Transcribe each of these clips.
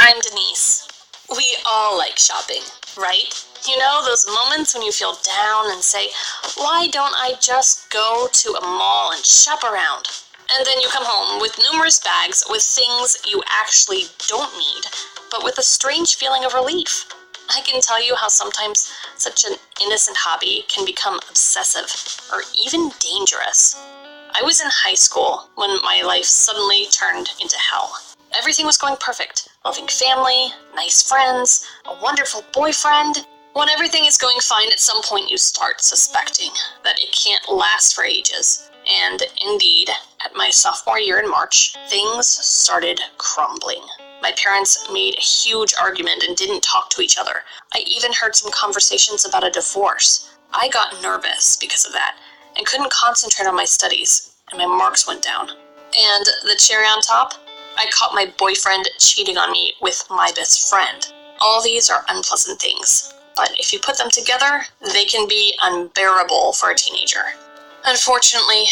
I'm Denise. We all like shopping, right? You know, those moments when you feel down and say, why don't I just go to a mall and shop around? And then you come home with numerous bags with things you actually don't need, but with a strange feeling of relief. I can tell you how sometimes such an innocent hobby can become obsessive or even dangerous. I was in high school when my life suddenly turned into hell. Everything was going perfect. Loving family, nice friends, a wonderful boyfriend. When everything is going fine, at some point you start suspecting that it can't last for ages. And indeed, at my sophomore year in March, things started crumbling. My parents made a huge argument and didn't talk to each other. I even heard some conversations about a divorce. I got nervous because of that and couldn't concentrate on my studies, and my marks went down. And the cherry on top? I caught my boyfriend cheating on me with my best friend. All these are unpleasant things, but if you put them together, they can be unbearable for a teenager. Unfortunately,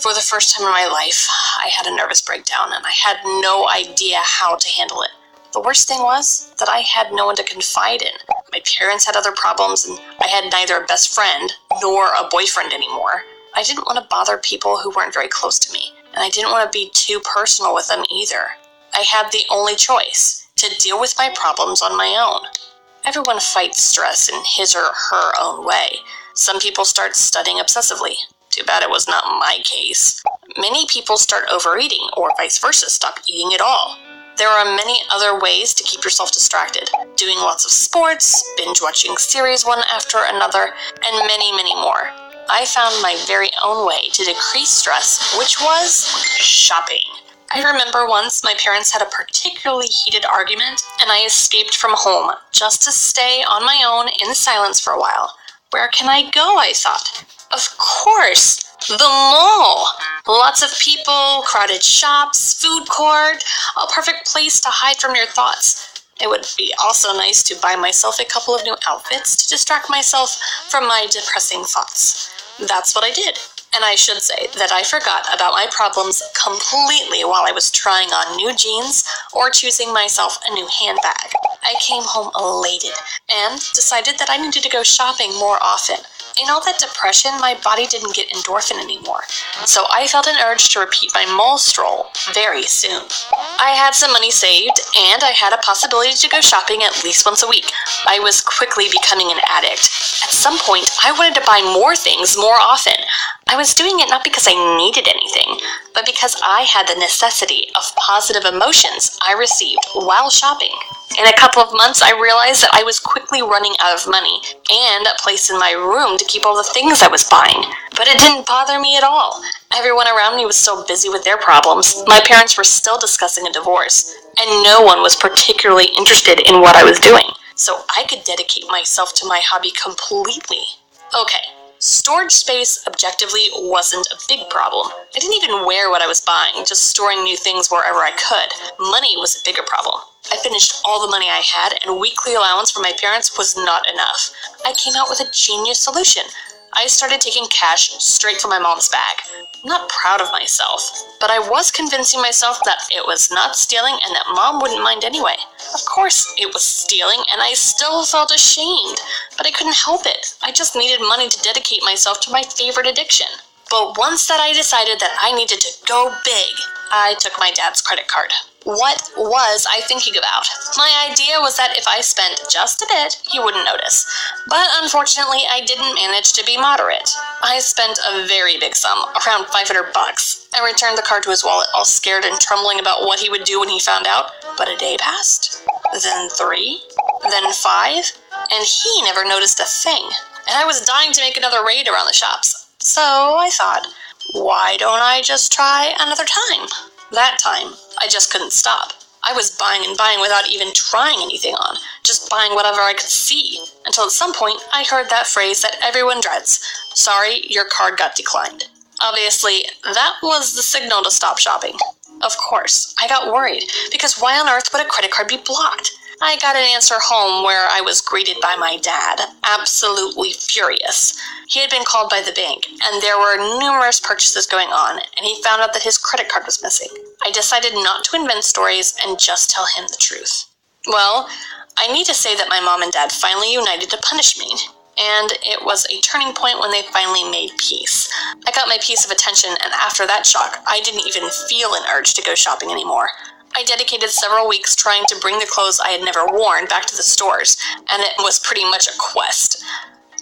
for the first time in my life, I had a nervous breakdown and I had no idea how to handle it. The worst thing was that I had no one to confide in. My parents had other problems and I had neither a best friend nor a boyfriend anymore. I didn't want to bother people who weren't very close to me, and I didn't want to be too personal with them either. I had the only choice, to deal with my problems on my own. Everyone fights stress in his or her own way. Some people start studying obsessively. Too bad it was not my case. Many people start overeating, or vice versa, stop eating at all. There are many other ways to keep yourself distracted. Doing lots of sports, binge watching series one after another, and many, many more. I found my very own way to decrease stress, which was shopping. I remember once my parents had a particularly heated argument, and I escaped from home just to stay on my own in silence for a while. Where can I go, I thought. Of course, the mall. Lots of people, crowded shops, food court, a perfect place to hide from your thoughts. It would be also nice to buy myself a couple of new outfits to distract myself from my depressing thoughts. That's what I did. And I should say that I forgot about my problems completely while I was trying on new jeans or choosing myself a new handbag. I came home elated and decided that I needed to go shopping more often. In all that depression, my body didn't get endorphin anymore, so I felt an urge to repeat my mall stroll very soon. I had some money saved, and I had a possibility to go shopping at least once a week. I was quickly becoming an addict. At some point, I wanted to buy more things more often. I was doing it not because I needed anything, but because I had the necessity of positive emotions I received while shopping. In a couple of months, I realized that I was quickly running out of money and a place in my room to keep all the things I was buying. But it didn't bother me at all. Everyone around me was so busy with their problems. My parents were still discussing a divorce, and no one was particularly interested in what I was doing. So I could dedicate myself to my hobby completely. Okay. Storage space, objectively, wasn't a big problem. I didn't even wear what I was buying, just storing new things wherever I could. Money was a bigger problem. I finished all the money I had, and weekly allowance from my parents was not enough. I came out with a genius solution. I started taking cash straight from my mom's bag. I'm not proud of myself, but I was convincing myself that it was not stealing and that mom wouldn't mind anyway. Of course it was stealing, and I still felt ashamed, but I couldn't help it. I just needed money to dedicate myself to my favorite addiction. But once that I decided that I needed to go big, I took my dad's credit card. What was I thinking about? My idea was that if I spent just a bit, he wouldn't notice. But unfortunately, I didn't manage to be moderate. I spent a very big sum, around $500. I returned the card to his wallet, all scared and trembling about what he would do when he found out. But a day passed, then 3, then 5, and he never noticed a thing. And I was dying to make another raid around the shops. So I thought, why don't I just try another time? That time, I just couldn't stop. I was buying and buying without even trying anything on, just buying whatever I could see, until at some point I heard that phrase that everyone dreads, "Sorry, your card got declined." Obviously, that was the signal to stop shopping. Of course, I got worried, because why on earth would a credit card be blocked? I got an answer home where I was greeted by my dad, absolutely furious. He had been called by the bank, and there were numerous purchases going on, and he found out that his credit card was missing. I decided not to invent stories and just tell him the truth. Well, I need to say that my mom and dad finally united to punish me, and it was a turning point when they finally made peace. I got my piece of attention, and after that shock, I didn't even feel an urge to go shopping anymore. I dedicated several weeks trying to bring the clothes I had never worn back to the stores, and it was pretty much a quest.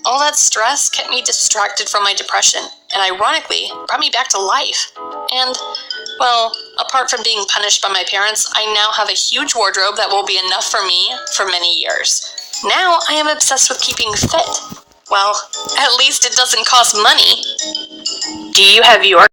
All that stress kept me distracted from my depression, and ironically, brought me back to life. And, well, apart from being punished by my parents, I now have a huge wardrobe that will be enough for me for many years. Now I am obsessed with keeping fit. Well, at least it doesn't cost money. Do you have your